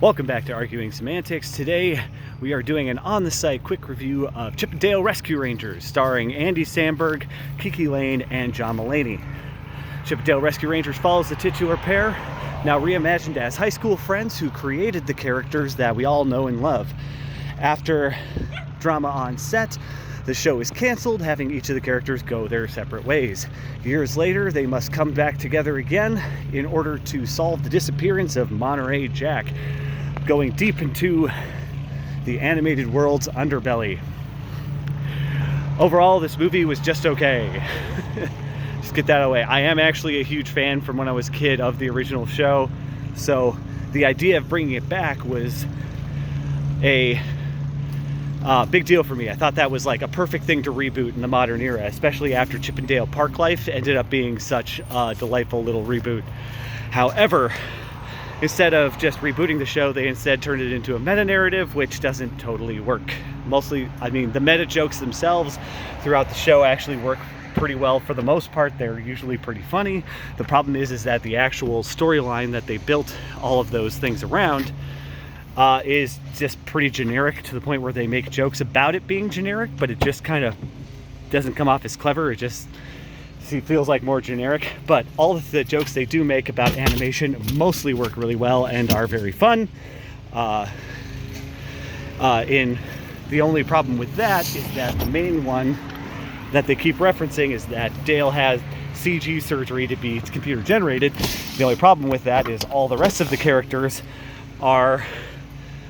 Welcome back to Arguing Semantics. Today we are doing an on-the-site quick review of Chip 'n Dale Rescue Rangers, starring Andy Samberg, Kiki Layne, and John Mulaney. Chip 'n Dale Rescue Rangers follows the titular pair, now reimagined as high school friends who created the characters that we all know and love. After drama on set, the show is canceled, having each of the characters go their separate ways. Years later, they must come back together again in order to solve the disappearance of Monterey Jack, going deep into the animated world's underbelly. Overall, this movie was just okay. Just get that away. I am actually a huge fan from when I was a kid of the original show, so the idea of bringing it back was a big deal for me. I thought that was like a perfect thing to reboot in the modern era, especially after Chip 'n Dale Park Life ended up being such a delightful little reboot. However, instead of just rebooting the show, they instead turned it into a meta-narrative, which doesn't totally work. Mostly, I mean, the meta jokes themselves throughout the show actually work pretty well for the most part. They're usually pretty funny. The problem is that the actual storyline that they built all of those things around is just pretty generic, to the point where they make jokes about it being generic, but it just kind of doesn't come off as clever. It just feels like more generic. But all of the jokes they do make about animation mostly work really well and are very fun. The only problem with that is that the main one that they keep referencing is that Dale has CG surgery to be computer generated. The only problem with that is all the rest of the characters are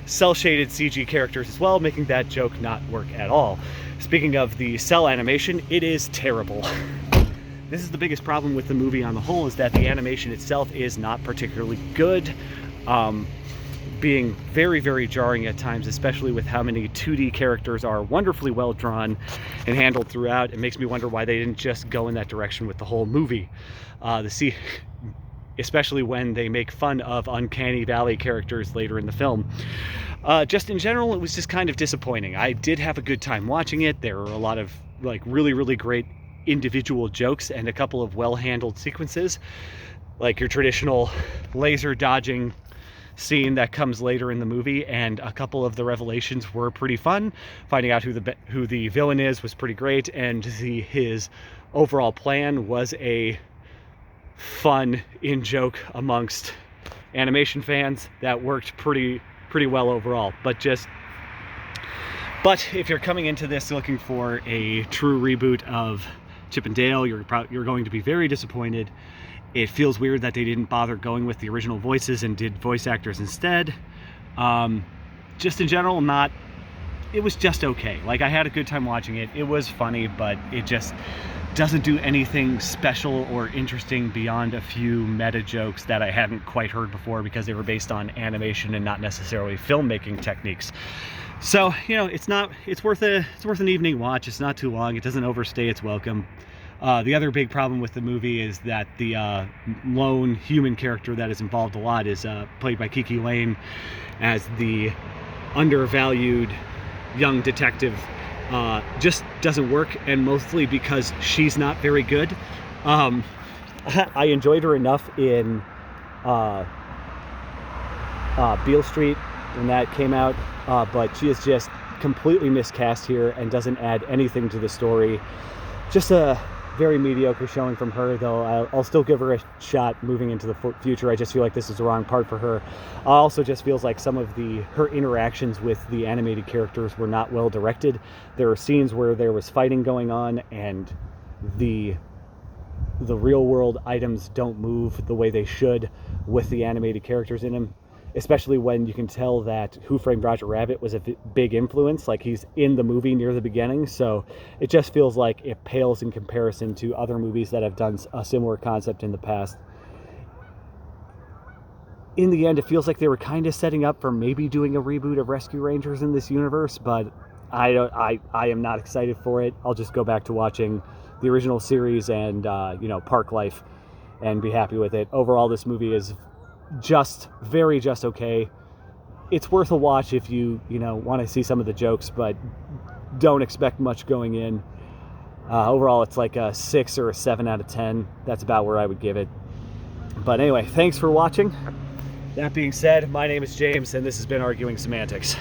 cel-shaded CG characters as well, making that joke not work at all. Speaking of the cel animation, it is terrible. This is the biggest problem with the movie on the whole, is that the animation itself is not particularly good, being very, very jarring at times, especially with how many 2D characters are wonderfully well drawn and handled throughout. It makes me wonder why they didn't just go in that direction with the whole movie. Especially when they make fun of Uncanny Valley characters later in the film. Just in general, it was just kind of disappointing. I did have a good time watching it. There were a lot of like really, really great individual jokes and a couple of well-handled sequences, like your traditional laser dodging scene that comes later in the movie, and a couple of the revelations were pretty fun. Finding out who the villain is was pretty great, and his overall plan was a fun in-joke amongst animation fans that worked pretty well overall. But if you're coming into this looking for a true reboot of Chip 'n Dale, you're going to be very disappointed. It feels weird that they didn't bother going with the original voices and did voice actors instead. Just in general, it was just okay. Like, I had a good time watching it. It was funny, but it just doesn't do anything special or interesting beyond a few meta jokes that I hadn't quite heard before, because they were based on animation and not necessarily filmmaking techniques. So, you know, it's worth an evening watch. It's not too long. It doesn't overstay its welcome. The other big problem with the movie is that the lone human character that is involved a lot is played by Kiki Layne as the undervalued young detective. Just doesn't work, and mostly because she's not very good. I enjoyed her enough in Beale Street when that came out, but she is just completely miscast here and doesn't add anything to the story. Just a very mediocre showing from her, though. I'll still give her a shot moving into the future. I just feel like this is the wrong part for her. Also just feels like some of her interactions with the animated characters were not well directed. There were scenes where there was fighting going on and the real world items don't move the way they should with the animated characters in them, especially when you can tell that Who Framed Roger Rabbit was a big influence. Like, he's in the movie near the beginning, so it just feels like it pales in comparison to other movies that have done a similar concept in the past. In the end, it feels like they were kind of setting up for maybe doing a reboot of Rescue Rangers in this universe, but I am not excited for it. I'll just go back to watching the original series and Park Life and be happy with it. Overall, this movie is just okay. It's worth a watch if you want to see some of the jokes, but don't expect much going in. Overall, it's like a 6 or a 7 out of 10. That's about where I would give it. But anyway, thanks for watching. That being said, my name is James, and this has been Arguing Semantics.